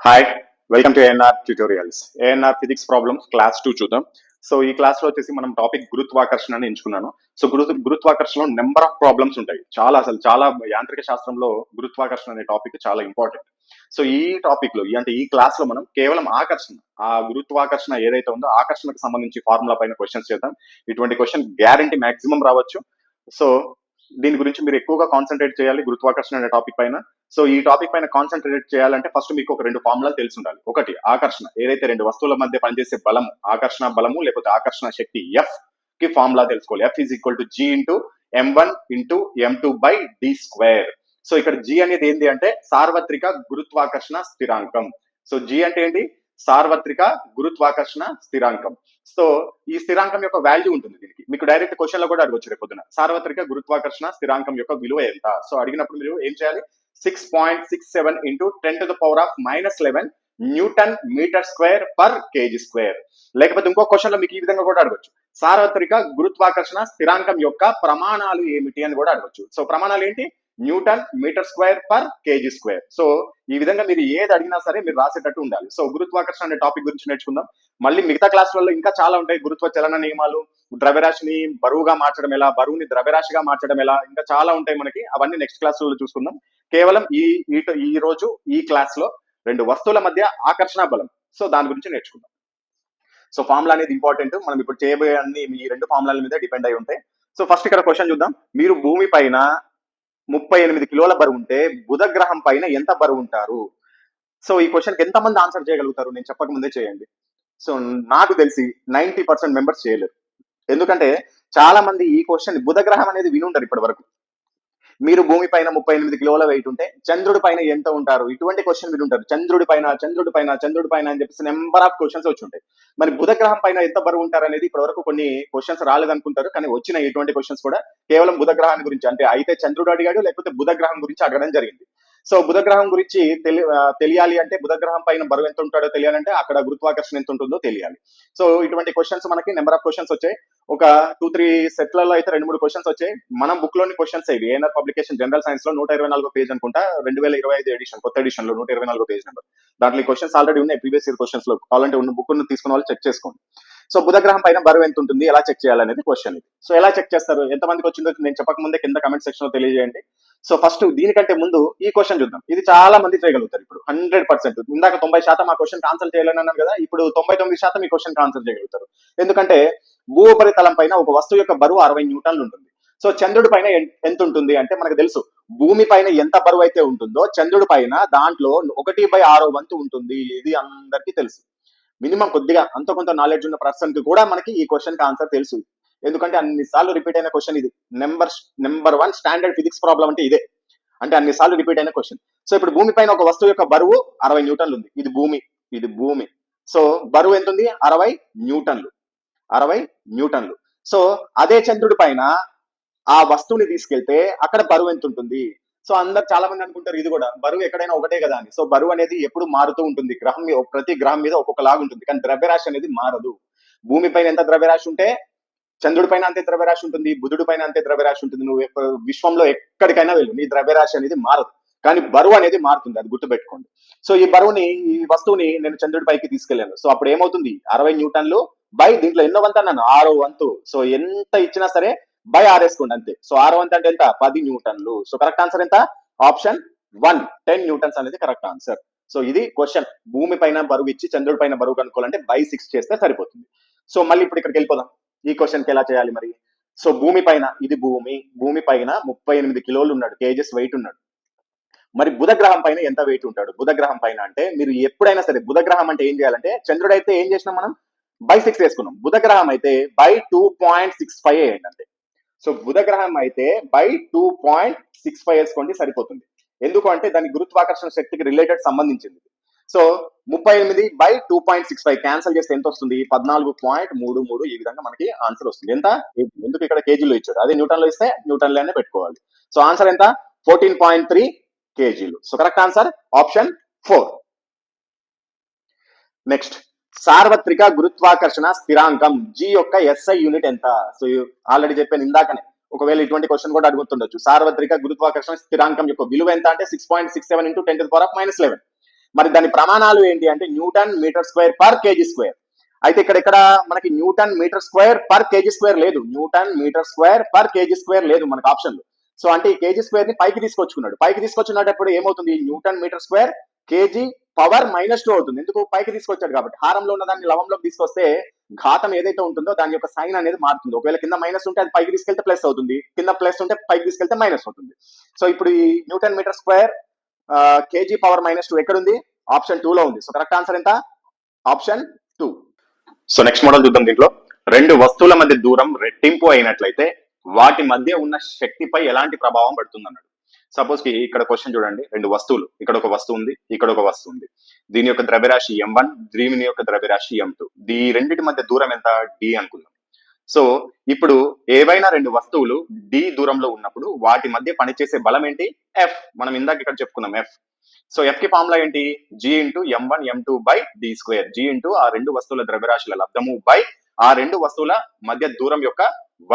Hi, welcome to ANR tutorials. ANR physics problems class 2 చూద్దాం. So ఈ class లో వచ్చేసి మనం టాపిక్ గురుత్వాకర్షణ అని ఎంచుకున్నాను. సో గురుత్వాకర్షణలో నెంబర్ ఆఫ్ ప్రాబ్లమ్స్ ఉంటాయి. చాలా యాంత్రిక శాస్త్రంలో గురుత్వాకర్షణ అనే టాపిక్ చాలా ఇంపార్టెంట్. సో ఈ టాపిక్ లో అంటే ఈ క్లాస్ లో మనం కేవలం ఆకర్షణ, ఆ గురుత్వాకర్షణ ఏదైతే ఉందో ఆకర్షణకు సంబంధించి ఫార్ములా పైన క్వశ్చన్స్ చేద్దాం. ఇటువంటి క్వశ్చన్ గ్యారంటీ మాక్సిమం రావచ్చు. సో దీని గురించి మీరు ఎక్కువగా కాన్సన్ట్రేట్ చేయాలి గురుత్వాకర్షణ అనే టాపిక్ పైన. సో ఈ టాపిక్ పైన కాన్సన్ట్రేట్ చేయాలంటే ఫస్ట్ మీకు ఒక రెండు ఫార్ములాలు తెలిసి ఉండాలి. ఒకటి ఆకర్షణ, ఏదైతే రెండు వస్తువుల మధ్య పనిచేసే బలము, ఆకర్షణ బలము లేకపోతే ఆకర్షణ శక్తి ఎఫ్ కి ఫార్ములా తెలుసుకోవాలి. F is equal to G into M1 into M2 by D square. So ఇక్కడ జీ అనేది ఏంటి అంటే సార్వత్రిక గురుత్వాకర్షణ స్థిరాంకం. సో జీ అంటే ఏంటి? సార్వత్రిక గురుత్వాకర్షణ స్థిరాంకం. సో ఈ స్థిరాంకం యొక్క వాల్యూ ఉంటుంది దీనికి. మీకు డైరెక్ట్ క్వశ్చన్ లో కూడా అడగొచ్చు రేపు పొద్దున, సార్వత్రిక గురుత్వాకర్షణ స్థిరాంకం యొక్క విలువ ఎంత? సో అడిగినప్పుడు మీరు ఏం చేయాలి? 6.67 into 10⁻⁻11 newton metre square per KG square. లేకపోతే ఇంకో క్వశ్చన్ లో మీకు ఈ విధంగా కూడా అడగొచ్చు, సార్వత్రిక గురుత్వాకర్షణ స్థిరాంకం యొక్క ప్రమాణాలు ఏమిటి అని కూడా అడగొచ్చు. సో ప్రమాణాలు ఏంటి? Newton metre square per KG square. So ఈ విధంగా మీరు ఏది అడిగినా సరే మీరు రాసేటట్టు ఉండాలి. సో గురుత్వాకర్షణ అనే టాపిక్ గురించి నేర్చుకుందాం. మళ్ళీ మిగతా క్లాసులలో ఇంకా చాలా ఉంటాయి. గురుత్వ చలన నియమాలు, ద్రవ్యరాశిని బరువుగా మార్చడం ఎలా, బరువుని ద్రవ్యరాశిగా మార్చడం ఎలా, ఇంకా చాలా ఉంటాయి మనకి. అవన్నీ నెక్స్ట్ క్లాసులలో చూసుకుందాం. కేవలం ఈ రోజు ఈ క్లాస్ లో రెండు వస్తువుల మధ్య ఆకర్షణ బలం, సో దాని గురించి నేర్చుకుందాం. సో ఫార్ములా అనేది ఇంపార్టెంట్. మనం ఇప్పుడు చేయబోయే అన్ని ఈ రెండు ఫార్ములాల మీద డిపెండ్ అయి ఉంటాయి. సో ఫస్ట్ ఇక్కడ క్వశ్చన్ చూద్దాం. మీరు భూమి పైన 38 కిలోల బరువు ఉంటే బుధ గ్రహం పైన ఎంత బరువు ఉంటారు? సో ఈ క్వశ్చన్కి ఎంతమంది ఆన్సర్ చేయగలుగుతారు? నేను చెప్పక ముందే చేయండి. సో నాకు తెలిసి 90% మెంబర్స్ చేయలేరు. ఎందుకంటే చాలా మంది ఈ క్వశ్చన్, బుధ గ్రహం అనేది వినుంటారు ఇప్పటి వరకు. మీరు భూమి పైన 38 కిలోల వెయిట్ ఉంటే చంద్రుడి పైన ఎంత ఉంటారు? ఇటువంటి క్వశ్చన్ వినుంటారు. చంద్రుడి పైన అని చెప్పేసి నెంబర్ ఆఫ్ క్వశ్చన్స్ వచ్చి ఉంటాయి. మరి బుధ గ్రహం పైన ఎంత బరువు ఉంటారు అనేది ఇప్పటి వరకు కొన్ని క్వశ్చన్స్ రాలేదనుకుంటారు, కానీ వచ్చిన ఇటువంటి క్వశ్చన్స్ కూడా కేవలం బుధ గ్రహాన్ని గురించి, అంటే అయితే చంద్రుడు అడిగాడు లేకపోతే బుధ గ్రహం గురించి అడగడం జరిగింది. సో బుధ గ్రహం గురించి తెలియాలి అంటే, బుధ గ్రహం పైన బరువు ఎంత ఉంటాడో తెలియాలంటే అక్కడ గురుత్వాకర్షణ ఎంత ఉంటుందో తెలియాలి. సో ఇటువంటి క్వశ్చన్స్ మనకి నెంబర్ ఆఫ్ క్వశ్చన్స్ వచ్చాయి. ఒక 2-3 సెట్లలో అయితే 2-3 క్వశ్చన్స్ వచ్చాయి. మన బుక్ లోని క్వశ్చన్స్ ఇవి. ఏఎన్ఆర్ పబ్లికేషన్ జనరల్ సైన్స్ లో 124 పేజ్ అనుకుంటా, 2025 ఎడిషన్, కొత్త ఎడిషన్ లో 124 పేజ్ నెంబర్. దాంట్లో ఈ క్వశ్చన్స్ ఆల్రెడీ ఉన్నాయి ప్రీవియస్ ఇయర్ క్వశ్చన్స్ లో. కావాలంటే ఉన్న బుక్ తీసుకున్న వాళ్ళు చెక్ చేసుకోండి. సో బుధ గ్రహం పైన బరువు ఎంత ఉంటుంది, ఎలా చెక్ చేయాలనేది క్వశ్చన్ ఇది. సో ఎలా చెక్ చేస్తారు, ఎంతమందికి వచ్చిందో నేను చెప్పక ముందే కింద కమెంట్ సెక్షన్ లో తెలియజేయండి. సో ఫస్ట్ దీనికంటే ముందు ఈ క్వశ్చన్ చూద్దాం. ఇది చాలా మంది చేయగలుగుతారు ఇప్పుడు 100%. ఇందాక 90% ఆ క్వశ్చన్ ఆన్సర్ చేయాలని అన్నాను కదా, ఇప్పుడు 99% ఈ క్వశ్చన్ ఆన్సర్ చేయగలుగుతారు. ఎందుకంటే భూ ఉపరితలం పైన ఒక వస్తువు యొక్క బరువు 60 న్యూటన్లు ఉంటుంది. సో చంద్రుడి పైన ఎంత ఉంటుంది అంటే మనకు తెలుసు, భూమి పైన ఎంత బరువు అయితే ఉంటుందో చంద్రుడి పైన దాంట్లో 1/6 వంతు ఉంటుంది. ఇది అందరికీ తెలుసు. మినిమం కొద్దిగా అంత కొంత నాలెడ్జ్ ఉన్న పర్సన్ కి కూడా మనకి ఈ క్వశ్చన్ కి ఆన్సర్ తెలుసు. ఎందుకంటే అన్నిసార్లు రిపీట్ అయిన క్వశ్చన్ ఇది. నెంబర్ 1 స్టాండర్డ్ ఫిజిక్స్ ప్రాబ్లం అంటే ఇదే. అంటే అన్నిసార్లు రిపీట్ అయిన క్వశ్చన్. సో ఇప్పుడు భూమి పైన ఒక వస్తువు యొక్క బరువు 60 న్యూటన్లు ఉంది. ఇది భూమి. సో బరువు ఎంత ఉంది? 60 న్యూటన్లు. సో అదే చంద్రుడి పైన ఆ వస్తువుని తీసుకెళ్తే అక్కడ బరువు ఎంత ఉంటుంది? సో అందరు చాలా మంది అనుకుంటారు ఇది కూడా బరువు ఎక్కడైనా ఒకటే కదా అని. సో బరువు అనేది ఎప్పుడు మారుతూ ఉంటుంది. ప్రతి గ్రహం మీద ఒక్కొక్కలాగా ఉంటుంది, కానీ ద్రవ్యరాశి అనేది మారదు. భూమి పైన ఎంత ద్రవ్యరాశి ఉంటే చంద్రుడి పైన అంతే ద్రవ్యరాశి ఉంటుంది, బుధుడి పైన అంతే ద్రవ్యరాశి ఉంటుంది. నువ్వు విశ్వంలో ఎక్కడికైనా వెళ్ళు, నీ ద్రవ్యరాశి అనేది మారదు, కానీ బరువు అనేది మారుతుంది. అది గుర్తుపెట్టుకోండి. సో ఈ వస్తువుని నేను చంద్రుడి పైకి తీసుకెళ్లాను. సో అప్పుడు ఏమవుతుంది? 60 న్యూటన్లు బై దీంట్లో ఎన్నో వంతు అన్నాను? 6వ వంతు. సో ఎంత ఇచ్చినా సరే బై 6 వేసుకోండి అంతే. సో 6వ వంతు అంటే ఎంత? 10 న్యూటన్లు. సో కరెక్ట్ ఆన్సర్ ఎంత? ఆప్షన్ 1, 10 న్యూటన్స్ అనేది కరెక్ట్ ఆన్సర్. సో ఇది క్వశ్చన్. భూమి పైన బరువు ఇచ్చి చంద్రుడి పైన బరువు కనుక్కోవాలంటే బై 6 చేస్తే సరిపోతుంది. సో మళ్ళీ ఇప్పుడు ఇక్కడికి వెళ్ళిపోదాం. ఈ క్వశ్చన్ కి ఎలా చేయాలి మరి? సో భూమి పైన, ఇది భూమి పైన 38 కిలోలు ఉన్నాడు, కేజెస్ వెయిట్ ఉన్నాడు. మరి బుధ గ్రహం పైన ఎంత వెయిట్ ఉంటాడు? బుధ గ్రహం పైన అంటే మీరు ఎప్పుడైనా సరే, బుధ గ్రహం అంటే ఏం చేయాలంటే, చంద్రుడు అయితే ఏం చేసినాం మనం? బై 6 వేసుకున్నాం. బుధ గ్రహం అయితే బై 2.65 వేయండి అంతే. సో బుధ గ్రహం అయితే బై 2.65 వేసుకోండి సరిపోతుంది. ఎందుకు అంటే దాని గురుత్వాకర్షణ శక్తికి రిలేటెడ్ సంబంధించింది. సో 38 బై 2.65 క్యాన్సిల్ చేస్తే ఎంత వస్తుంది? 14.33. ఈ విధంగా మనకి ఆన్సర్ వస్తుంది. ఎంత? ఎందుకు ఇక్కడ కేజీలో ఇచ్చాడు, అదే న్యూటన్లో ఇస్తే న్యూటన్లోనే పెట్టుకోవాలి. సో ఆన్సర్ ఎంత? 14.3 కేజీలు. So correct answer option 4. Next, సార్వత్రిక గురుత్వాకర్షణ స్థిరాంకం జీ యొక్క ఎస్ఐ యూనిట్ ఎంత? సో ఆల్రెడీ చెప్పాను ఇందాకనే. ఒకవేళ ఇటువంటి క్వశ్చన్ కూడా అడుగుతుండొచ్చు, సార్వత్రిక గురుత్వాకర్షణ స్థిరాంకం యొక్క విలువ ఎంత అంటే 6.67 ఇంటూ 10⁻⁻11. మరి దాని ప్రమాణాలు ఏంటి అంటే newton metre square per KG square. అయితే ఇక్కడ మనకి newton metre square per KG square లేదు, newton metre square per KG square లేదు మనకు ఆప్షన్లు. సో అంటే ఈ కేజీ స్క్వేర్ ని పైకి తీసుకొచ్చుకున్నాడు. పైకి తీసుకొచ్చున్నప్పుడు ఏమవుతుంది, newton metre square KG power -2 అవుతుంది. ఎందుకు, పైకి తీసుకొచ్చాడు కాబట్టి. హారంలో ఉన్న దాన్ని లవంలోకి తీసుకొస్తే ఘాతం ఏదైతే ఉంటుందో దాని యొక్క సైన్ అనేది మారుతుంది. ఒకవేళ కింద మైనస్ ఉంటే అది పైకి తీసుకెళ్తే ప్లస్ అవుతుంది, కింద ప్లస్ ఉంటే పైకి తీసుకెళ్తే మైనస్ అవుతుంది. సో ఇప్పుడు ఈ newton metre square KG power -2 ఎక్కడుంది, ఆప్షన్ 2 లో ఉంది. సో కరెక్ట్ ఆన్సర్ ఎంత, ఆప్షన్ 2. సో నెక్స్ట్ మోడల్ చూద్దాం. దీంట్లో రెండు వస్తువుల మధ్య దూరం రెట్టింపు అయినట్లయితే వాటి మధ్య ఉన్న శక్తిపై ఎలాంటి ప్రభావం పడుతుంది అన్నాడు. సపోజ్ కి ఇక్కడ క్వశ్చన్ చూడండి, రెండు వస్తువులు, ఇక్కడ ఒక వస్తువు ఉంది, ఇక్కడ ఒక వస్తువు ఉంది. దీని యొక్క ద్రవ్యరాశి m1, దీని యొక్క ద్రవ్యరాశి m2. ఈ రెండింటి మధ్య దూరం ఎంత, d అనుకుందాం. సో ఇప్పుడు ఏవైనా రెండు వస్తువులు d దూరంలో ఉన్నప్పుడు వాటి మధ్య పనిచేసే బలం ఏంటి, f. మనం ఇందాక ఇక్కడ చెప్పుకున్నాం f. సో f కి ఫార్ములా ఏంటి, g into m1 m2 by d square. g into ఆ రెండు వస్తువుల ద్రవ్యరాశుల లబ్ధము బై ఆ రెండు వస్తువుల మధ్య దూరం యొక్క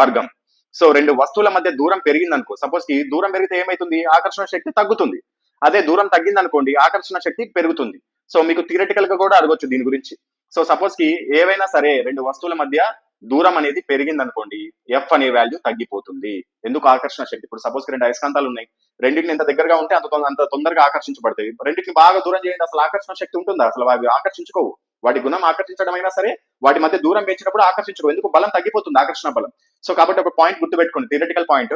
వర్గం. సో రెండు వస్తువుల మధ్య దూరం పెరిగింది అనుకో, సపోజ్ కి దూరం పెరిగితే ఏమైతుంది, ఆకర్షణ శక్తి తగ్గుతుంది. అదే దూరం తగ్గింది అనుకోండి, ఆకర్షణ శక్తి పెరుగుతుంది. సో మీకు థియరిటికల్ గా కూడా అడగొచ్చు దీని గురించి. సో సపోజ్ కి ఏవైనా సరే రెండు వస్తువుల మధ్య దూరం అనేది పెరిగింది అనుకోండి, ఎఫ్ అనే వాల్యూ తగ్గిపోతుంది. ఎందుకు, ఆకర్షణ శక్తి. ఇప్పుడు సపోజ్ కి రెండు అయస్కాంతాలు ఉన్నాయి, రెండింటిని ఎంత దగ్గరగా ఉంటే అంత తొందరగా ఆకర్షించబడతాయి. రెండింటిని బాగా దూరం చేయండి, అసలు ఆకర్షణ శక్తి ఉంటుందా, అసలు అవి ఆకర్షించుకోవు. వాటి గుణం ఆకర్షించడం అయినా సరే వాటి మధ్య దూరం పెంచినప్పుడు ఆకర్షించుకో, ఎందుకు, బలం తగ్గిపోతుంది, ఆకర్షణ బలం. సో కాబట్టి ఒక పాయింట్ గుర్తుపెట్టుకోండి, థియరిటికల్ పాయింట్.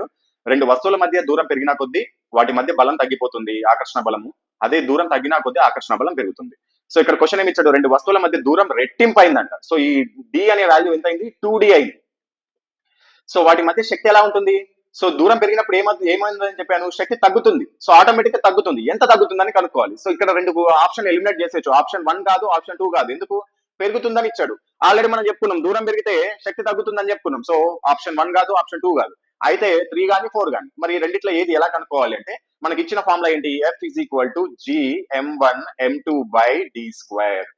రెండు వస్తువుల మధ్య దూరం పెరిగినా కొద్దీ వాటి మధ్య బలం తగ్గిపోతుంది, ఆకర్షణ బలము. అదే దూరం తగ్గినా కొద్దీ ఆకర్షణ బలం పెరుగుతుంది. సో ఇక్కడ క్వశ్చన్ ఏమి ఇచ్చాడు, రెండు వస్తువుల మధ్య దూరం రెట్టింపు అయిందంట. సో ఈ డి అనే వాల్యూ ఎంత అయింది, 2d అయింది. సో వాటి మధ్య శక్తి ఎలా ఉంటుంది, సో దూరం పెరిగినప్పుడు ఏమైందని చెప్పాను, శక్తి తగ్గుతుంది. సో ఆటోమేటిక్ గా తగ్గుతుంది, ఎంత తగ్గుతుందని కనుక్కోవాలి. సో ఇక్కడ రెండు ఆప్షన్ ఎలిమినేట్ చేసేయచ్చు, ఆప్షన్ 1 కాదు, ఆప్షన్ 2 కాదు. ఎందుకు, పెరుగుతుందని ఇచ్చాడు. ఆల్రెడీ మనం చెప్పుకున్నాం దూరం పెరిగితే శక్తి తగ్గుతుందని చెప్పుకున్నాం. సో ఆప్షన్ 1 కాదు, ఆప్షన్ 2 కాదు. అయితే 3 కానీ 4 కానీ, మరి రెండిట్లో ఏది ఎలా కనుక్కోవాలి అంటే మనకి ఇచ్చిన ఫార్ములా ఏంటి, F is equal to G m1 m2 by D square.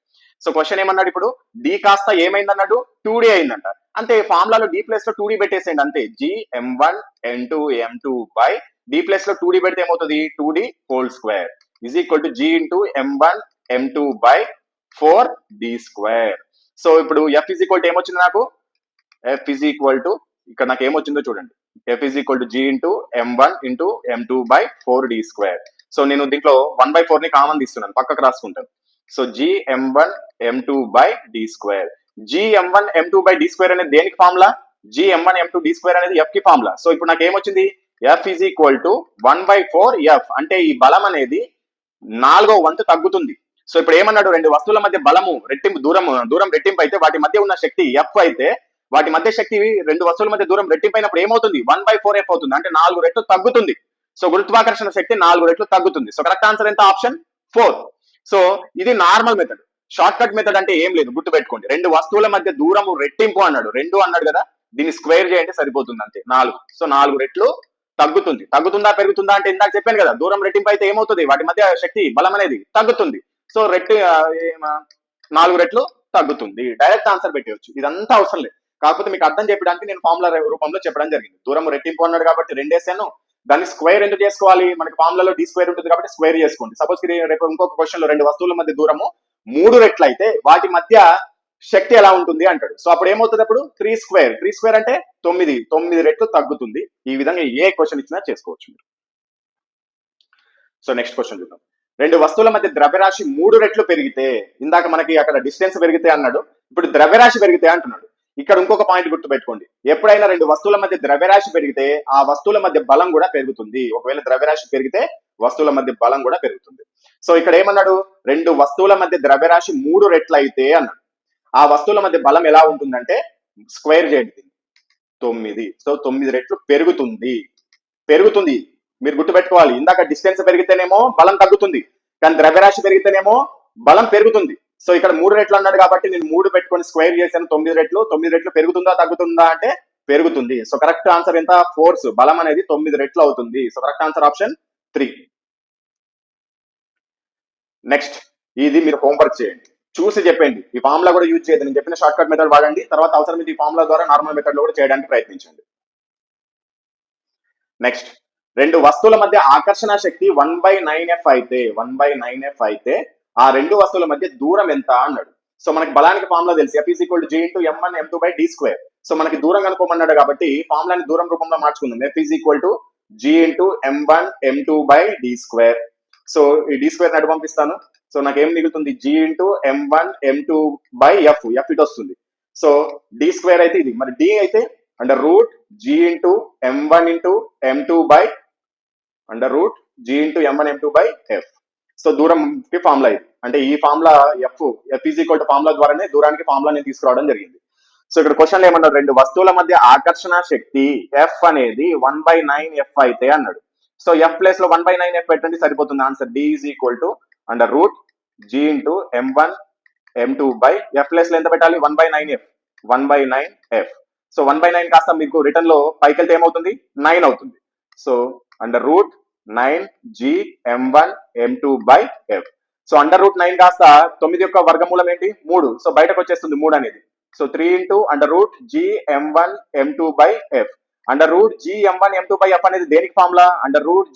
So question ఏమన్నాడు, ఇప్పుడు డి కాస్త ఏమైంది అన్నాడు, 2d అయిందంట. అంటే ఫార్ములాలో డి ప్లేస్ లో 2d పెట్టేసేయండి అంతే. G m1 m2 m2 by D place లో 2d పెడితే ఏమవుతుంది, 2d whole square is equal to G into m1 m2 by 4d square. So ఇప్పుడు ఎఫ్ ఈజ్ ఈక్వల్ టు ఏమొచ్చింది నాకు, ఎఫ్ ఈజ్ ఈక్వల్ టు ఇక్కడ నాకు ఏమొచ్చిందో చూడండి, F is equal to G into m1 into m2 by 4d square. So నేను దీంట్లో 1/4 ని కామన్ తీస్తున్నాను, పక్కకు రాసుకుంటాను. So G m1 m2 by D square. G m1 m2 by D square అనేది దేనికి formula, G m1 m2 D square అనేది F కి ఫార్ములా. సో ఇప్పుడు నాకు ఏమొచ్చింది, F is equal to 1/4 F. అంటే ఈ బలం అనేది 4వ వంతు తగ్గుతుంది. సో ఇప్పుడు ఏమన్నాడు, రెండు వస్తువుల మధ్య బలము రెట్టింపు, దూరం రెట్టింపు అయితే వాటి మధ్య ఉన్న శక్తి ఎఫ్ అయితే వాటి మధ్య శక్తి రెండు వస్తువుల మధ్య దూరం రెట్టింపైనప్పుడు ఏమవుతుంది, 1/4 ఎఫ్ అవుతుంది. అంటే 4 రెట్లు తగ్గుతుంది. సో గురుత్వాకర్షణ శక్తి 4 రెట్లు తగ్గుతుంది. సో కరెక్ట్ ఆన్సర్ ఎంత, ఆప్షన్ 4. సో ఇది normal method. Short cut method అంటే ఏం లేదు, గుర్తుపెట్టుకోండి. రెండు వస్తువుల మధ్య దూరము రెట్టింపు అన్నాడు, 2 అన్నాడు కదా, దీన్ని స్క్వేర్ చేయండి సరిపోతుంది అంతే, 4. సో 4 రెట్లు తగ్గుతుంది. తగ్గుతుందా పెరుగుతుందా అంటే ఇందాక చెప్పాను కదా, దూరం రెట్టింపు అయితే ఏమవుతుంది, వాటి మధ్య శక్తి బలం అనేది తగ్గుతుంది. సో 4 రెట్లు తగ్గుతుంది. డైరెక్ట్ ఆన్సర్ పెట్టవచ్చు, ఇదంతా అవసరం లేదు. కాకపోతే మీకు అర్థం చెప్పడానికి నేను ఫార్ములా రూపంలో చెప్పడం జరిగింది. దూరం రెట్టింపు అన్నాడు కాబట్టి 2 వేసాను, దాన్ని స్క్వేర్ ఎందుకు చేసుకోవాలి, మనకి ఫార్ములాలో డి స్క్వేర్ ఉంటుంది కాబట్టి స్క్వేర్ చేసుకోండి. సపోజ్ రేపు ఇంకొక క్వశ్చన్ లో రెండు వస్తువుల మధ్య దూరము 3 రెట్లు అయితే వాటి మధ్య శక్తి ఎలా ఉంటుంది అంటాడు. సో అప్పుడు ఏమవుతుంది, అప్పుడు 3 స్క్వేర్ అంటే 9 రెట్లు తగ్గుతుంది. ఈ విధంగా ఏ క్వశ్చన్ ఇచ్చినా చేసుకోవచ్చు మీరు. సో నెక్స్ట్ క్వశ్చన్ చూద్దాం. రెండు వస్తువుల మధ్య ద్రవ్యరాశి 3 రెట్లు పెరిగితే, ఇందాక మనకి అక్కడ డిస్టెన్స్ పెరిగితే అన్నాడు, ఇప్పుడు ద్రవ్యరాశి పెరిగితే అంటున్నాడు. ఇక్కడ ఇంకొక పాయింట్ గుర్తు పెట్టుకోండి, ఎప్పుడైనా రెండు వస్తువుల మధ్య ద్రవ్యరాశి పెరిగితే ఆ వస్తువుల మధ్య బలం కూడా పెరుగుతుంది. ఒకవేళ ద్రవ్యరాశి పెరిగితే వస్తువుల మధ్య బలం కూడా పెరుగుతుంది. సో ఇక్కడ ఏమన్నాడు, రెండు వస్తువుల మధ్య ద్రవ్యరాశి 3 రెట్లు అయితే అన్నాడు. ఆ వస్తువుల మధ్య బలం ఎలా ఉంటుందంటే స్క్వేర్ చేయండి 9. సో 9 రెట్లు పెరుగుతుంది. మీరు గుర్తుపెట్టుకోవాలి, ఇందాక డిస్టెన్స్ పెరిగితేనేమో బలం తగ్గుతుంది, కానీ ద్రవ్యరాశి పెరిగితేనేమో బలం పెరుగుతుంది. సో ఇక్కడ 3 రెట్లు అన్నాడు కాబట్టి నేను 3 పెట్టుకొని స్క్వేర్ చేశాను, 9 రెట్లు. 9 రెట్లు పెరుగుతుందా తగ్గుతుందా అంటే పెరుగుతుంది. సో కరెక్ట్ ఆన్సర్ ఎంత, ఫోర్స్, బలం అనేది 9 రెట్లు అవుతుంది. So correct answer option 3. Next, ఇది మీరు హోంవర్క్ చేయండి, చూసి చెప్పండి. ఈ ఫార్ములా కూడా యూజ్ చేయదు, నేను చెప్పిన షార్ట్ కట్ మెథడ్ వాడండి. తర్వాత అవసరమైతే ఈ ఫార్ములా ద్వారా నార్మల్ మెథడ్ లో కూడా చేయడానికి ప్రయత్నించండి. నెక్స్ట్, రెండు వస్తువుల మధ్య ఆకర్షణ శక్తి 1/9f అయితే ఆ రెండు వస్తువుల మధ్య దూరం ఎంత అన్నాడు. సో మనకి బలానికి ఫార్ములా తెలుసు, F is equal to G into M1 M2 by D square. So మనకి దూరం కనుక్కోమన్నాడు కాబట్టి ఫార్ములాని దూరం రూపంలో మార్చుకుందాం. F is equal to G into M1 M2 by D square. So ఈ D స్క్వేర్ అటు పంపిస్తాను. సో నాకు ఏం మిగులుతుంది, G into M1 M2 by F ఇటు వస్తుంది. సో D స్క్వేర్ అయితే ఇది, మరి D అయితే under root G into M1 into M2 by under root G into M1 M2 by F. So దూరంకి ఫార్ములా ఇది, అంటే ఈ formula F is equal to formula ద్వారానే దూరానికి ఫార్ములా నేను తీసుకురావడం జరిగింది. సో ఇక్కడ క్వశ్చన్ ఏమన్నారు, రెండు వస్తువుల మధ్య ఆకర్షణ శక్తి F అనేది 1/9F అయితే అన్నాడు. సో F ప్లేస్ లో 1/9F పెట్టండి సరిపోతుంది answer. D is equal to under root G into M1 M2 by F place లో ఎంత పెట్టాలి, 1/9F 1/9F. సో 1/9 కాస్త మీకు రిటర్న్ లో పైకి వెళ్తే ఏమవుతుంది, 9 అవుతుంది. So under root 9G M1 M2 by F. So under root 9 కాస్త 9 యొక్క వర్గమూలం ఏంటి, 3. సో బయటకు వచ్చేస్తుంది 3 అనేది. So 3 into under root G M1 M2 by F. Under root G M1 M2 by F అనేది దేనికి formula, under root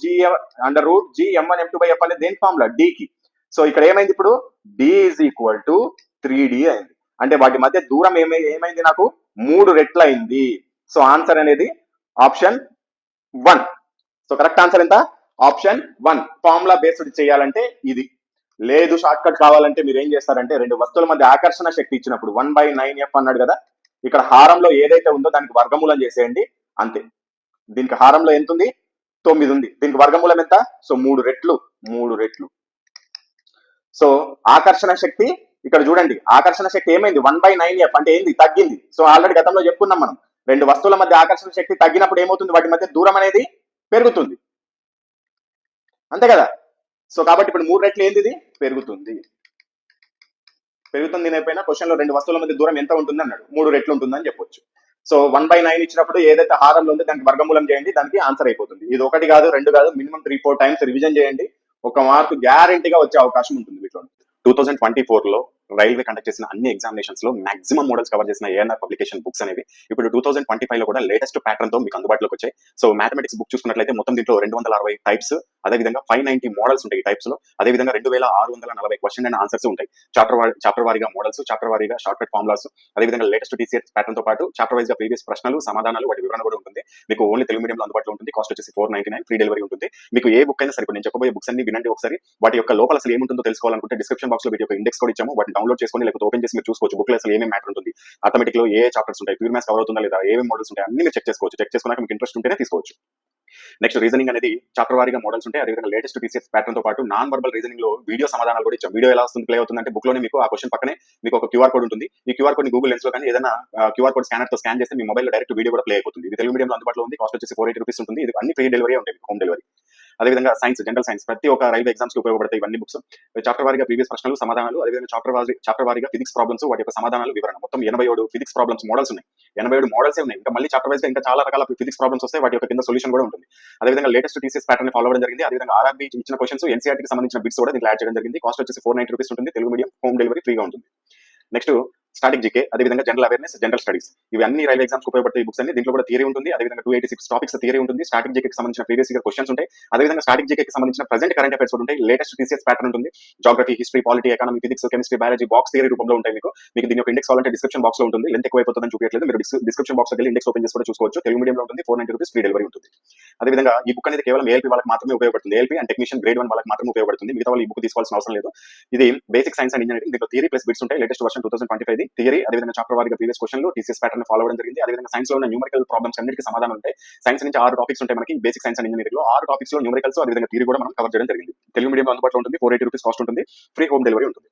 G M1 M2 by F అనేది దేనికి ఫార్ములా, D కి. సో ఇక్కడ ఏమైంది ఇప్పుడు, D is equal to 3D అయింది. అంటే వాటి మధ్య దూరం ఏమైంది నాకు 3 రెట్లు అయింది. సో ఆన్సర్ అనేది ఆప్షన్ 1. సో కరెక్ట్ ఆన్సర్ ఎంత, ఆప్షన్ 1. ఫార్ములా బేస్డ్ చేయాలంటే ఇది. లేదు షార్ట్ కట్ కావాలంటే మీరు ఏం చేస్తారంటే, రెండు వస్తువుల మధ్య ఆకర్షణ శక్తి ఇచ్చినప్పుడు 1/9F అన్నాడు కదా, ఇక్కడ హారంలో ఏదైతే ఉందో దానికి వర్గమూలం చేసేయండి అంతే. దీనికి హారంలో ఎంత ఉంది, 9 ఉంది. దీనికి వర్గమూలం ఎంత, సో 3 రెట్లు. సో ఆకర్షణ శక్తి ఇక్కడ చూడండి, ఆకర్షణ శక్తి ఏమైంది, 1/9F అంటే ఏంది, తగ్గింది. సో ఆల్రెడీ గతంలో చెప్పుకున్నాం మనం, రెండు వస్తువుల మధ్య ఆకర్షణ శక్తి తగ్గినప్పుడు ఏమవుతుంది, వాటి మధ్య దూరం అనేది పెరుగుతుంది, అంతే కదా. సో కాబట్టి ఇప్పుడు 3 రెట్లు ఏంది, ఇది పెరుగుతుంది. నేనైపోయినా క్వశ్చన్ లో రెండు వస్తువుల మధ్య దూరం ఎంత ఉంటుంది అన్నాడు, 3 రెట్లు ఉంటుందని చెప్పొచ్చు. సో 1/9 ఇచ్చినప్పుడు ఏదైతే హారంలో ఉందో దానికి వర్గమూలం చేయండి, దానికి ఆన్సర్ అయిపోతుంది. ఇది 1 కాదు 2 కాదు, మినిమం 3-4 టైమ్స్ రివిజన్ చేయండి, 1 మార్కు గ్యారంటీగా వచ్చే అవకాశం ఉంటుంది వీటిలో. 2024లో రైల్వే కండక్ట్ చేసిన అన్ని ఎగ్జామినేషన్స్ లో మాక్సిమం మోడల్స్ కవర్ చేసిన ఏఎన్ఆర్ పబ్లికేషన్ బుక్స్ అనేవి ఇప్పుడు 2025 లో కూడా లేటెస్ట్ ప్యాటర్న్ తో మీకు అందుబాటులోకి వచ్చాయి. సో మ్యాథమెటిక్స్ బుక్ చూసుకున్నట్లయితే మొత్తం దీంట్లో 260 టైప్స్, అదేవిధంగా 590 మోడల్స్ ఉంటాయి టైప్స్ లో, అదేవిధంగా 2640 క్వశ్చన్ అండ్ ఆన్సర్స్ ఉంటాయి. చాప్టర్ వారీగా మోడల్స్, చాప్టర్ వారీగా షార్ట్ కట్ ఫార్ములాస్, అదేవిధంగా లేటెస్ట్ టీసీఎస్ ప్యాటర్న్ తో పాటు చాప్టర్ వైజ్ గా ప్రీవియస్ ప్రశ్నలు, సమాధానాలు, వాటి వివరణ కూడా ఉంటుంది. మీకు ఓన్లీ తెలుగు మీడియంలో అందుబాటులో ఉంటుంది. కాస్ట్ వచ్చేసి 499, ఫ్రీ డెలివరీ ఉంటుంది. మీకు ఏ బుక్ అయినా సరే, నేను చెప్పబోయే బుక్స్ అన్ని వినండి ఒకసారి. వాటి యొక్క లోపల అసలు ఏముంటుందో తెలుసుకోవాలనుకుంటే డిస్క్రిప్షన్ బాక్స్ లో వీటి యొక్క ఇండెక్స్ కూడా ఇచ్చాము, వాటిని డౌన్లోడ్ చేసుకొని లేకపోతే ఓపెన్ చేసి మీరు చూసుకోవచ్చు. బుక్ లో అసలు ఏమేమి మ్యాటర్ ఉంటుంది, అథమెటిక్ లో ఏ చాప్టర్స్ ఉంటాయి, ప్యూర్ మ్యాథ్స్ కవర్ అవుతుందా లేదా, ఏమేమి మోడల్స్ ఉంటాయి అన్ని మీరు చెక్ చేసుకోవచ్చు. చెక్ చేసుకున్నాక మీకు ఇంట్రెస్ట్ ఉంటేనే తీసుకోవచ్చు. నెక్స్ట్ రీజనింగ్ అనేది చాప్టర్ వారీగా మోడల్స్ ఉంటాయి. అదేవిధంగా లేటెస్ట్ టీసీఎస్ ప్యాటర్న్ తో పాటు నాన్ వర్బల్ రీజనింగ్ లో వీడియో సమాధానాలు కూడా ఇచ్చాం. వీడియో ఎలా వస్తుంది, ప్లే అవుతుంది అంటే బుక్ లోనే మీకు ఆ క్వశ్చన్ పక్కనే మీకు ఒక క్యూఆర్ కోడ్ ఉంటుంది. ఈ క్యూఆర్ కోడ్ గూగుల్ లెన్స్ లో కానీ ఏదైనా క్యూఆర్ కోడ్ స్కానర్ తో స్కాన్ చేస్తే మీ మొబైల్ లో డైరెక్ట్ వీడియో కూడా ప్లే అయిపోతుంది. ఇది తెలుగు మీడియంలో అందుబాటులో ఉంది. కాస్ట్ వచ్చేసి 480 రూపీస్ ఉంటుంది. ఇది అన్ని ఫ్రీ డెలివరీ ఉంటాయి, హోమ్ డెలివరీ. అదేవిధంగా సైన్స్, జనరల్ సైన్స్ ప్రతి ఒక్క రైల్వే ఎగ్జామ్స్ కి ఉపయోగపడతాయి ఇవన్నీ బుక్స్. చాప్టర్ వారీగా ప్రీవియస్ ప్రశ్నలు, సమాధానాలు, అదేవిధంగా చాప్టర్ వారీగా ఫిజిక్స్ ప్రాబ్లమ్స్, వాటి యొక్క సమాధానాలు, వివరణ. మొత్తం 87 ఫిజిక్స్ ప్రాబ్లమ్స్ మోడల్స్ ఉన్నాయి. 87 మోడల్స్ ఉన్నాయి. ఇంకా మళ్ళీ చాప్టర్ వైజ్ గా ఇంకా చాలా రకాల ఫిజిక్స్ ప్రాబ్లమ్స్ వస్తాయి, వాటి యొక్క కింద సొల్యూషన్ కూడా ఉంటుంది. అదేవిధంగా లేటెస్ట్ టీసీఎస్ ప్యాటర్న్ ఫాలో అవ్వడం జరిగింది. అదేవిధంగా ఆర్ఆర్బీ ఇచ్చిన క్వశ్చన్స్, ఎన్సీఆర్టీ కి సంబంధించిన బిట్స్ కూడా దీంట్లో యాడ్ చేయడం జరిగింది. కాస్ట్ వచ్చేసి 490 రూపీస్ ఉంటుంది. తెలుగు మీడియం, హోమ్ డెలివరీ ఫ్రీగా ఉంటుంది. నెక్స్ట్ స్టాటిక్ జీకే, అదేవిధంగా జనరల్ అవేర్నెస్, జనరల్ స్టడీస్, ఇవి అన్ని రైల్వే ఎగ్జామ్స్ ఉపయోగపడతాయి బుక్స్ అన్ని. దీంట్లో కూడా థియరీ ఉంటుంది. అదేవిధంగా 286 టాపిక్స్ థియరీ ఉంటుంది. స్టాటిక్ జీకేకి సంబంధించిన ప్రీవియస్ ఇయర్ క్వశ్చన్స్ ఉంటాయి. అదేవిధంగా స్టాటిక్ జీకేకి సంబంధించిన ప్రెజెంట్ కరెంట్ అఫైర్స్ ఉంటాయి. లేటెస్ట్ టీసీఎస్ ప్యాటర్న్ ఉంటుంది. Geography, history, polity, economy, physics, chemistry, biology box theory రూపంలో ఉంటాయి. మీకు దీని యొక్క ఇండెక్స్ కావాలంటే డిస్క్రిప్షన్ బాక్స్ లో ఉంటుంది. లెంత్ ఎక్కువైపోతుందని చూపించలేదు, మీరు డిస్క్రిప్షన్ బాక్స్ వెళ్ళి ఇండెక్స్ ఓపెన్ చేసి కూడా చూసుకోవచ్చు. తెలుగు మీడియంలో ఉంటుంది. 490 రూపీస్ ఫ్రీ డెలివరీ ఉంటుంది. అదేవిధంగా ఈ బుక్ అనేది కేవలం ఏఎల్పీ వాళ్ళకి మాత్రమే ఉపయోగపడుతుంది. ఏఎల్పీ అండ్ టెక్నీషియన్ గ్రేడ్ 1 వాళ్ళకి మాత్రమే ఉపయోగపడుతుంది. మిగతా వాళ్ళు ఈ బుక్ తీసుకోవాల్సిన అవసరం లేదు. ఇది బేసిక్ సైన్స్ అండ్ ఇంజనీరింగ్. దీంట్లో థియరీ ప్లస్ బిట్స్ ఉంటాయి. లేటెస్ట్ వర్షన్ 2025 థియరీ, అదేవిధంగా చాప్టర్ వారీగా ప్రీవియస్ క్వశ్చన్లు, టీసీఎస్ ప్యాటర్న్ ఫాలో అవ్వడం జరిగింది. అదేవిధంగా సైన్స్ లో ఉన్న న్యూమరికల్ ప్రాబ్లమ్స్ అన్నిటికీ సమాధానం ఉంటాయి. సైన్స్ నుంచి 6 టాపిక్స్ ఉంటాయి మనకి. బేసిక్ సైన్స్ అండ్ ఇంజనీరింగ్ లో 6 టాపిక్స్ లో న్యూమరికల్స్, అదేవిధంగా థియరీ కూడా మనం కవర్ చేయడం జరిగింది. తెలుగు మీడియంలో అందుబాటులో ఉంటుంది. 480 రూపీస్ కాస్ట్ ఉంటుంది. ఫ్రీ హోమ్ డెలివరీ ఉంటుంది.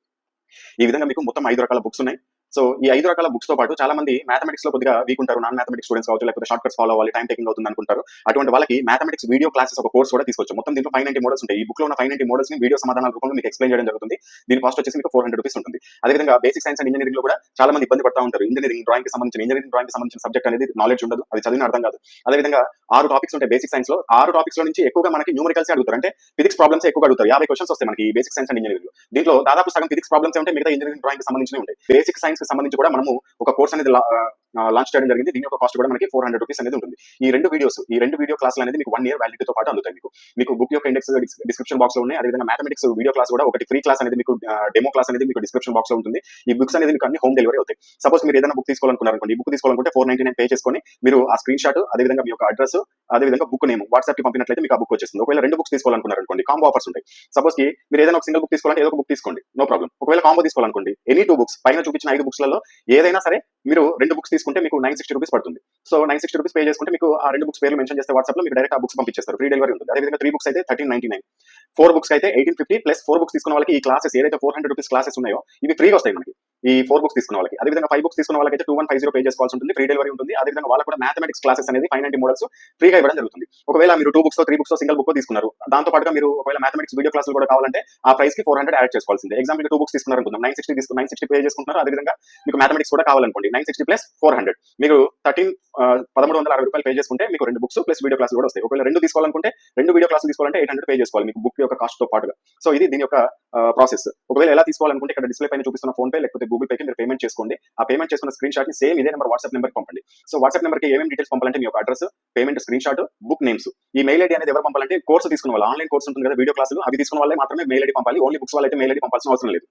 ఈ విధంగా మీకు మొత్తం 5 రకాల బుక్స్ ఉన్నాయి. సో ఈ 5 రకాల బుక్స్ తో పాటు చాలా మంది మ్యాథమెటిక్స్ లో కొద్దిగా వీక్ ఉంటారు, నాన్ మ్యాథమెటిక్స్ స్టూడెంట్స్ కావచ్చు, లేకపోతే షార్ట్ కట్స్ ఫాలో అవ్వాలి, టైం టేకింగ్ అవుతుంది అనుకుంటారు. అటువంటి వాళ్ళకి మ్యాథమెటిక్స్ వీడియో క్లాసెస్ ఒక కోర్స్ కూడా తీసుకోవచ్చు. మొత్తం దీంట్లో 590 మోడల్స్ ఉంటాయి. ఈ బుక్ లో ఉన్న 590 మోడల్స్ ని వీడియో సమాధానాల రూపంలో మీకు ఎక్స్ప్లెయిన్ చేయడం జరుగుతుంది. దీని కాస్ట్ వచ్చేసి మీకు 400 రూపీస్ ఉంటుంది. అదేవిధంగా బేసిక్ సైన్స్ అండ్ ఇంజనీరింగ్ లో కూడా చాలా మంది ఇబ్బంది పడతా ఉంటారు. ఇంజనీరింగ్ డ్రాయింగ్ కి సంబంధించిన సబ్జెక్ట్ అనేది నాలెడ్జ్ ఉండదు, అది చదివిన అర్థం కాదు. అదేవిధంగా 6 టాపిక్స్ ఉంటాయి బేసిక్ సైన్స్ లో. 6 టాపిక్స్ లో నుంచి ఎక్కువగా మనకి న్యూమరికల్స్ అడుగుతారు, అంటే ఫిజిక్స్ ప్రాబ్లమ్స్ ఎక్కువగా అడుగుతారు. 50 క్వశ్చన్స్ వస్తాయి మనకి బేసిక్ సైన్స్ అండ్ ఇంజనీరింగ్ లో. దీంట్లో దాదాపు సగం ఫిజిక్స్ ప్రాబ్లమ్స్ ఉంటాయి, మిగతా ఇంజనీరింగ్ డ్రాయింగ్ కి సంబంధించి ఉంటాయి. బేసిక్ సైన్స్ కి సంబంధించి కూడా మనము ఒక కోర్స్ అనేది లాంచ్ చేయడం జరిగింది. దీని యొక్క కాస్ట్ కూడా మనకి 400 రూపీస్ అనేది ఉంటుంది. ఈ రెండు వీడియో క్లాసులు అనేది మీకు 1 ఇయర్ వ్యాలిడిటీతో పాటు అందుతాయి. మీకు బుక్ యొక్క ఇండెక్స్ డిస్క్రిప్షన్ బాక్స్ లో ఉన్నాయి. అదేవిధంగా మ్యాథమెటిక్స్ వీడియో క్లాస్ కూడా ఒకటి ఫ్రీ క్లాస్ అనేది మీకు డెమో క్లాస్ అనేది మీకు డిస్క్రిప్షన్ బాక్స్ లో ఉంటుంది. ఈ బుక్స్ అనేది మీకు అన్ని హోమ్ డెలివరీ అవుతాయి. సపోజ్ మీరు ఏదైనా బుక్ తీసుకోవాలనుకున్నారనుకోండి, ఈ బుక్ తీసుకోవాలనుకుంటే 499 పే చేసుకొని మీరు ఆ స్క్రీన్ షాట్, అదేవిధంగా మీ యొక్క అడ్రస్, అదేవిధంగా బుక్ నేమ్ వాట్సాప్ కి పంపినట్లయితే మీకు ఆ బుక్ వచ్చేస్తుంది. ఒకవేళ 2 బుక్స్ తీసుకోవాలనుకున్నారనుకోండి, కాంబో ఆఫర్స్ ఉంటాయి. సపోజ్ కి మీరు ఏదైనా ఒక సింగిల్ బుక్ తీసుకోవాలంటే ఏదో ఒక బుక్ తీసుకోండి, నో ప్రాబ్లం. ఒకవేళ కాంబో తీసుకోవాలనుకోండి, ఎనీ 2 బుక్స్ పైన చూపించిన 5 బుక్స్లలో ఏదైనా సరే మీరు 2 బుక్స్ తీసుకుంటే మీకు 960 రూపీస్ పడుతుంది. సో 960 రూపీస్ పే చేసుకుంటే మీకు ఆ 2 బుక్స్ పేర్లు మెన్షన్ చేస్తే వాట్సాప్ లో మీకు డైరెక్ట్ ఆ బుక్స్ పంపించేస్తారు. ఫ్రీ డెలివరీ ఉంటుంది. అదేవిధంగా 3 బుక్స్ అయితే 1399, 4 బుక్స్ అయితే 1850 ప్లస్ 4 బుక్స్ తీసుకున్న వాళ్ళకి ఈ క్లాసెస్ ఏదైతే 400 రూపీస్ క్లాసెస్ ఉన్నాయో ఇవి ఫ్రీగా వస్తాయి మనకి. ఈ 4 బుక్స్ తీసుకున్న వాళ్ళకి. అదేవిధంగా 5 బుక్స్ తీసుకున్న వాళ్ళకైతే 2150 పే చేసుకోవాల్సి ఉంటుంది. ఫ్రీ డెలివరీ ఉంటుంది. అదేవిధంగా వాళ్ళకి కూడా మ్యాథమెటిక్స్ క్లాసెస్ అనేది 590 మోడల్స్ ఫ్రీగా ఇవ్వడం జరుగుతుంది. ఒకవేళ మీరు 2 బుక్స్ 3 బుక్స్ సింగిల్ బుక్ తీసుకున్నారు, దాంతో పాటుగా మీరు ఒకవేళ మ్యాథమెటిక్స్ వీడియో క్లాసులు కూడా కావాలంటే ఆ ప్రైస్ కి 400 యాడ్ చేసుకోవాల్సిందే. ఎగ్జాంపుల్ 2 బుక్స్ తీసుకున్నారు అనుకుందాం, 960 పే చేసుకుంటున్నారు. అదేవిధంగా మీకు మ్యాథమెటిక్స్ కూడా కావాలనుకోండి, 960 ప్లస్ 400 మీరు 1360 రూపాయలు పే చేసుకుంటే మీకు 2 బుక్స్ ప్లస్ వీడియో క్లాసులు కూడా వస్తాయి. ఒకవేళ 2 తీసుకోవాలనుకుంటే 2 వీడియో క్లాసులు తీసుకోవాలంటే 800 పే చేసుకోవాలి మీకు బుక్ యొక్క కాస్ట్ తో పాటుగా. సో ఇది దీని యొక్క ప్రాసెస్. ఒకవేళ ఎలా తీసుకోవాలనుకుంటే ఇక్కడ డిస్ప్లే పైన చూపిస్తున్న ఫోన్ పే లేకపోతే గూగుల్ పే కి మీరు పేమెంట్ చేసుకోండి. ఆ పేమెంట్ చేసుకున్న స్క్రీన్ షాట్ ని సేమ్ ఇదే నెంబర్ వాట్సాప్ నెంబర్ పంపండి. సో వాట్సాప్ నెంబర్ కి ఏమేమి డీటెయిల్స్ పంపాలంటే మీ యొక్క address, payment screen shot, book names. ఈ మెయిల్ ఐడి అనేది ఎవరు పంపాలంటే కోర్సు తీసుకున్న వాళ్ళు, ఆన్లైన్ కోర్స్ ఉంటుంది కదా వీడియో క్లాసులు, అవి తీసుకున్న వాళ్ళే మాత్రమే మెయిల్ ఐడి పంపాలి. ఓన్లీ బుక్స్ వాళ్ళైతే మెయిల్ ఐడి పంపాల్సిన అవసరం లేదు.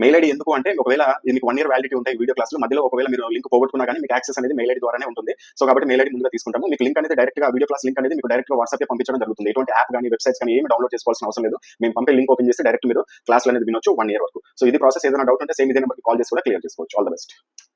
మెయిల్ ఐడి ఎందుకు అంటే ఒకవేళ ఇది మీకు 1 ఇయర్ వ్యాలిడిటీ ఉంటాయి వీడియో క్లాసులు, మధ్యలో ఒకవేళ మీరు లింక్ పోగొట్టుకున్నా కానీ మీకు యాక్సెస్ అనేది మెయిల్ ఐడి ద్వారానే ఉంటుంది. సో కాబట్టి మెయిల్ ఐడి ముందుగా తీసుకుంటాము. మీకు లింక్ అనేది డైరెక్ట్ గా వీడియో క్లాస్ లింక్ అనేది మీకు డైరెక్ట్ గా వాట్సాప్ పంపించడం జరుగుతుంది. ఎటువంటి యాప్ కానీ వెబ్సైట్స్ కానీ ఏమి డౌన్లోడ్ చేసుకోవాల్సిన అవసరం లేదు. మేము పంపే లింక్ ఓపెన్ చేసి డైరెక్ట్ మీరు క్లాస్ అనేది వినొచ్చు 1 ఇయర్ వరకు. సో ఇది ప్రాసెస్. ఏదైనా డౌట్ ఉంటే సేమ్ ఇదే నెంబర్కి కాల్ చేసి కూడా క్లియర్ చేసుకోవచ్చు. All the best.